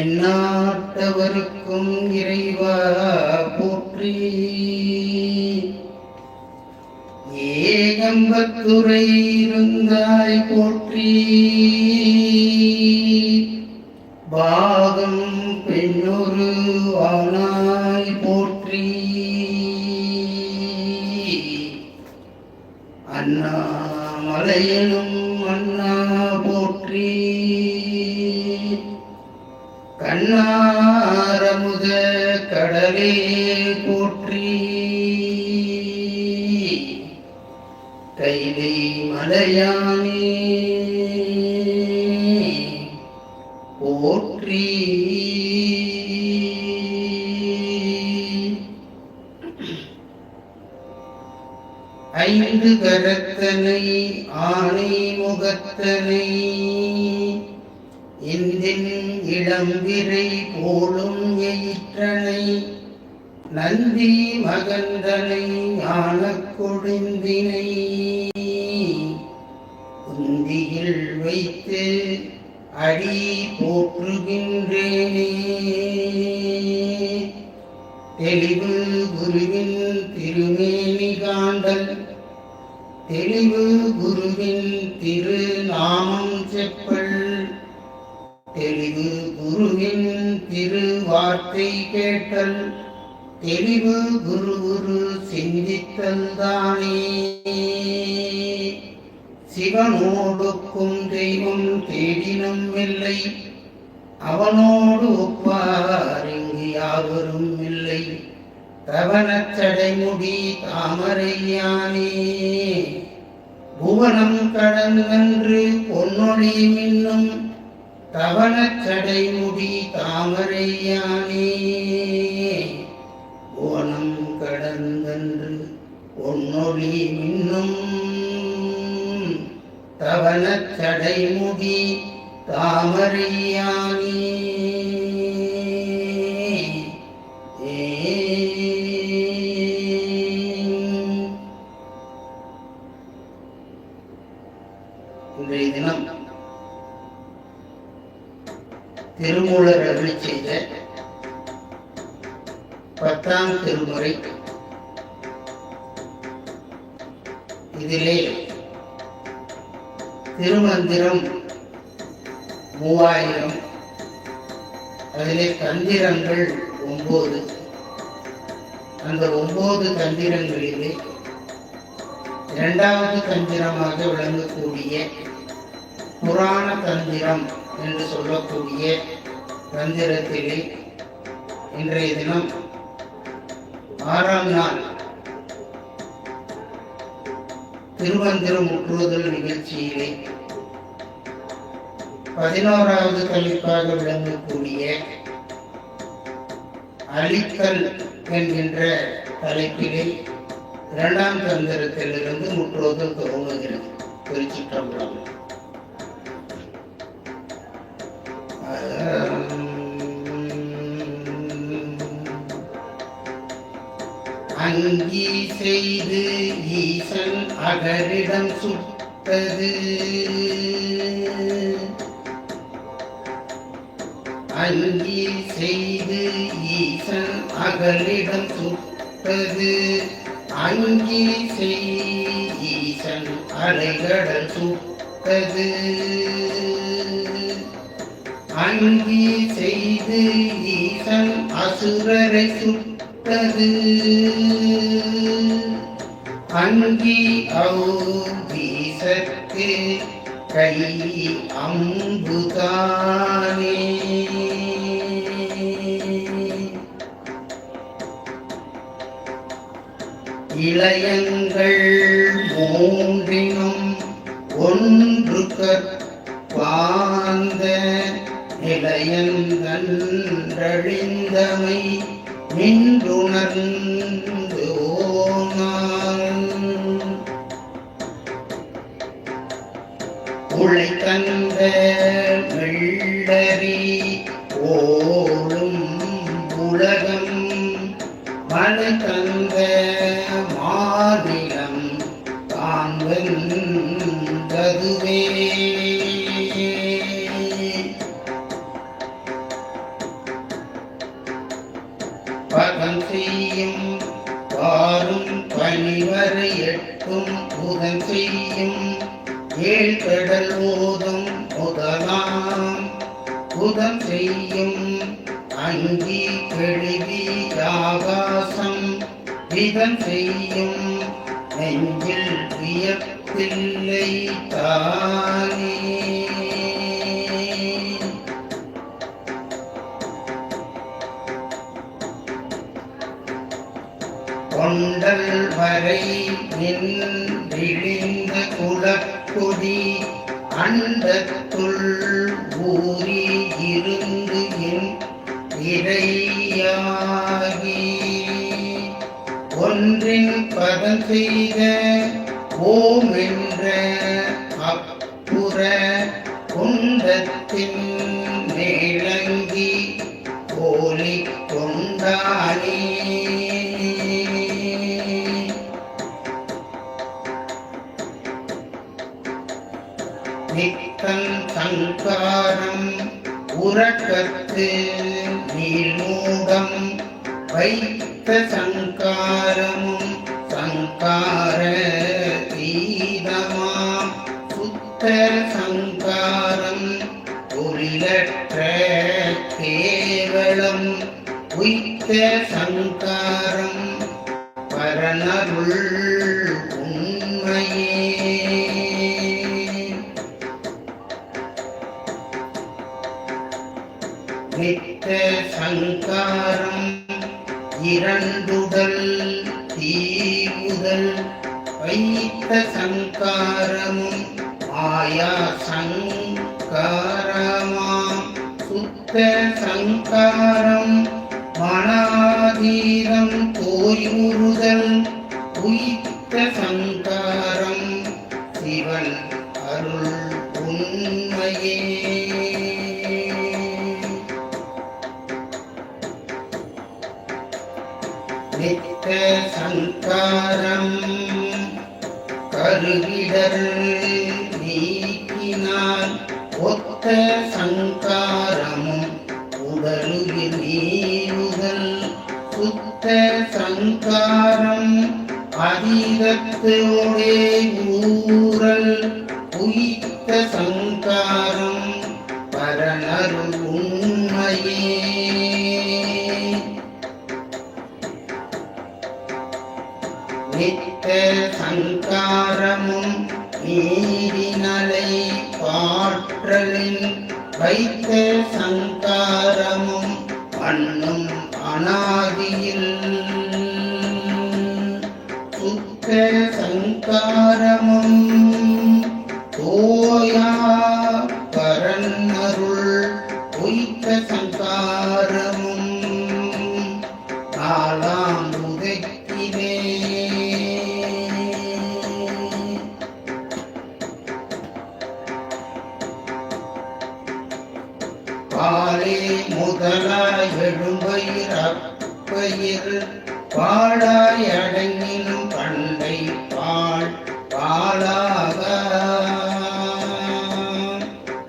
எந்நாட்டவர்க்கும் இறைவா போற்றி. ஏகம்பத்துரை இருந்தாய் போற்றி. பாகம் பெண்ணொரு ஆனாய் போற்றி. அண்ணாமலையனும் அண்ணா போற்றி. கண்ணாரமுத கடலே போற்றி. கைலை மலையானே போற்றி. ஐந்து கரத்தனை ஆனை முகத்தனை இந்தின் இளம்பிரை போலும் எயிற்றனை நந்தி மகந்தனை ஆனக் கொழுந்தினை உந்தியில் வைத்து அடி போற்றுகின்றேனே. தெளிவு குருவின் திருமேனி காண்டல் தெளிவு குருவின் திருநாமம் செப்பல் தெளிவு குருவின் திரு வார்த்தை கேட்டல் தெளிவு குரு குரு சிந்தித்தல் தானே. சிவனோடுக்கும் தெய்வம் தேடினும் இல்லை அவனோடு ஒப்பார் இங்கு யாவரும் இல்லை. தவனச்சடைமுடி தாமரையானே புவனம் கடந்தன்று பொன்னொழி மின்னும் தவனச்சடைமுடி தாமரையானே புவனம் கடந்தன்று பொன்னொழி மின்னும் தவனச்சடைமுடி தாமரையானே. இன்றைய தினம் திருமூலர் அருளிச் செய்த 10ஆம் திருமுறை. இதிலே திருமந்திரம் 3000, அதிலே தந்திரங்கள் 9. அந்த 9 தந்திரங்களிலே 2வது தந்திரமாக விளங்கக்கூடிய புராண தந்திரம் என்று சொல்லக்கூடிய தந்திரத்திலே இன்றைய தினம் 6ஆம் நாள் திருமந்திரம் முற்றுதல் நிகழ்ச்சியிலே 11வது தலைப்பாக விளங்கக்கூடிய அழித்தல் என்கின்ற தலைப்பிலே 2ஆம் தந்திரத்திலிருந்து முற்றுதல் துவங்குகிறது. திருச்சிற்றம்பலம். அங்கி செய்து ஈசன் அகரிடம் சுட்டது. அங்கி செய்து ஈசன் அகலிடம் சுட்டது. அங்கி செய் ஈசன் அலைகடல் சுட்டது. அங்கி செய்து ஈசன் அசுரரை சுட்டது. அங்கி ஔபீசத்து கை அம்புதானே. இளையங்கள் மூன்றினும் ஒன்று கற்பாந்த நிலையந்தழிந்தமை நின்றுணர்ந்து ஓனான். உளை தந்த வெள்ளரி ஓடும் உலகம் மலை தந்த மாதிரம் தான் வென்றதுவே. செய்யும் வாரும் பனிவரை எட்டும் புதன் செய்யும் ஏழ்கடல் ஓதும் முதலாம் புதன் செய்யும் அங்கி கெழுதி ஆகாசம் விதம் செய்யும் நெஞ்சில் வியப்பில்லை தானே. கொண்டல் வரை நின்றிழிந்த குலக்கொடி அண்டத்துள் ஊறி இருந்து என் இறையாகி ஒன்றின் பதம் செய்த ஓம் என்ற அப்புற குண்டத்தின் மேலங்கி போலி கொண்டானே. நித்தம் சங்காரம் உறக்கத்து நீழ்மூடம் வைத்த சங்காரமும் சங்கார தீதமாம் சுத்த சங்காரம் பொருளற்ற கேவலம் உய்த்த சங்காரம் பரனருள் உண்மையே. நித்த சங்காரம் இரண்டுடல் தீவுதல் வைத்த சங்காரமும் மாயா சங்காரமாம் சுத்த சங்காரம் மனாதீரம் தோய்வுறுதல் உயித்த சங்காரம் சிவன் அருள் உண்மையே. நித்த சங்காரம் கருவிடர் நீக்கினால் ஒத்த சங்காரமும் உடலுயிர் நீருதல் சுத்த சங்காரம் அதீதத்தோடே ஊரல் உயித்த சங்காரம் பரனருள் உண்மையே. நித்த சங்காரமும் நீரினலை பாற்றலின் வைத்த சங்காரமும் மண்ணும் அனாதியில் சுத்த சங்காரமும் தோயா பரன்னருள் உய்த்த சங்காரமும் நாலாம் உதைக்கிலே. பாலே முதலாய் எழும்பயிர் அப்பயிர் பாழாய் அடங்கினும் பண்டை பாழ் பாலாக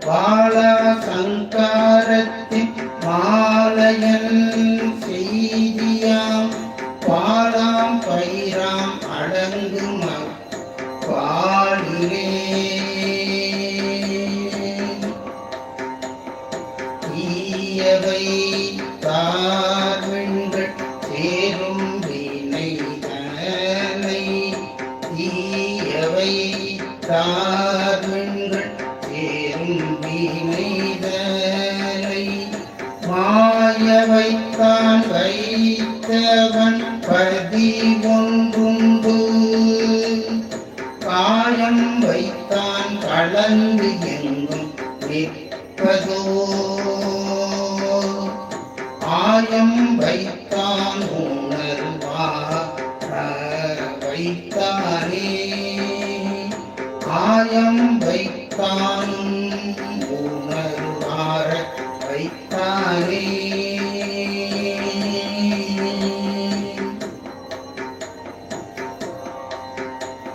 பாலா சங்காரத்தின் மாலையன் செய்தியாம் பாலாம் பயிராம் அடங்கும் பாலிலே. தீயவை தார்வெண்கள் சேரும் வினை தனை தீயவை தார்வெண்கள் சேரும் வினை தனை மாயவைத்தான் வைத்தவன் பதி ஒன்றுண்டு காயம் வைத்தான் கலந்து எங்கும் நிற்பதோ ஆயம் வைத்தான் உணர்வா வைத்தானே ஆயம் வைத்தான் உணர்வார வைத்தானே.